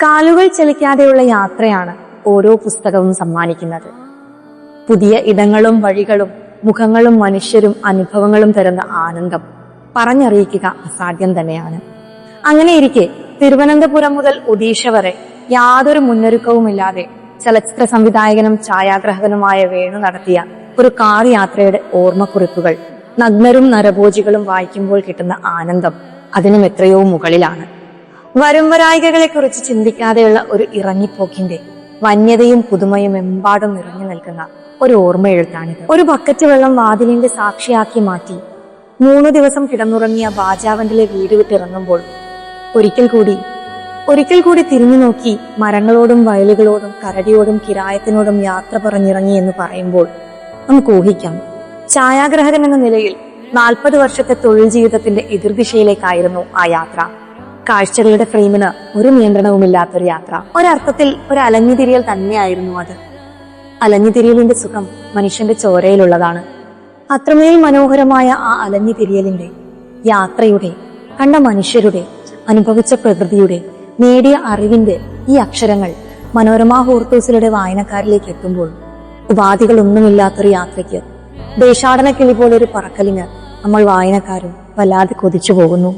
കാലുകൾ ചലിക്കാതെയുള്ള യാത്രയാണ് ഓരോ പുസ്തകവും സമ്മാനിക്കുന്നത്. പുതിയ ഇടങ്ങളും വഴികളും മുഖങ്ങളും മനുഷ്യരും അനുഭവങ്ങളും തരുന്ന ആനന്ദം പറഞ്ഞറിയിക്കുക അസാധ്യം തന്നെയാണ്. അങ്ങനെയിരിക്കെ തിരുവനന്തപുരം മുതൽ ഒഡീഷ വരെ യാതൊരു മുന്നൊരുക്കവുമില്ലാതെ ചലച്ചിത്ര സംവിധായകനും ഛായാഗ്രാഹകനുമായ വേണു നടത്തിയ ഒരു കാർ യാത്രയുടെ ഓർമ്മക്കുറിപ്പുകൾ നഗ്നരും നരഭോജികളും വായിക്കുമ്പോൾ കിട്ടുന്ന ആനന്ദം അതിനും എത്രയോ മുകളിലാണ്. വരുംവരായികകളെ കുറിച്ച് ചിന്തിക്കാതെയുള്ള ഒരു ഇറങ്ങിപ്പോക്കിന്റെ വന്യതയും പുതുമയും എമ്പാടും നിറഞ്ഞു നിൽക്കുന്ന ഒരു ഓർമ്മ എഴുത്താണിത്. ഒരു ബക്കറ്റ് വെള്ളം വാതിലിന്റെ സാക്ഷിയാക്കി മാറ്റി 3 ദിവസം കിടന്നുറങ്ങിയ ബാജാവന്റിലെ വീട് വിട്ടിറങ്ങുമ്പോൾ ഒരിക്കൽ കൂടി തിരിഞ്ഞു നോക്കി മരങ്ങളോടും വയലുകളോടും കരടിയോടും കിരായത്തിനോടും യാത്ര പറഞ്ഞിറങ്ങി എന്ന് പറയുമ്പോൾ നമുക്ക് ഊഹിക്കാം, ഛായാഗ്രാഹകൻ എന്ന നിലയിൽ 40 വർഷത്തെ തൊഴിൽ ജീവിതത്തിന്റെ എതിർദിശയിലേക്കായിരുന്നു ആ യാത്ര. കാഴ്ചകളുടെ ഫ്രെയിമിന് ഒരു നിയന്ത്രണവുമില്ലാത്തൊരു യാത്ര. ഒരർത്ഥത്തിൽ ഒരു അലഞ്ഞുതിരിയൽ തന്നെയായിരുന്നു അത്. അലഞ്ഞുതിരിയലിന്റെ സുഖം മനുഷ്യന്റെ ചോരയിലുള്ളതാണ്. അത്രമേൽ മനോഹരമായ ആ അലഞ്ഞുതിരിയലിന്റെ യാത്രയുടെ, കണ്ട മനുഷ്യരുടെ, അനുഭവിച്ച പ്രകൃതിയുടെ, നേടിയ അറിവിന്റെ ഈ അക്ഷരങ്ങൾ മനോരമ ഹോർത്തൂസിലൂടെ വായനക്കാരിലേക്ക് എത്തുമ്പോൾ ഉപാധികളൊന്നുമില്ലാത്തൊരു യാത്രയ്ക്ക്, ദേശാടന കിളി പോലൊരു പറക്കലിന് നമ്മൾ വായനക്കാരും വല്ലാതെ കൊതിച്ചു പോകുന്നു.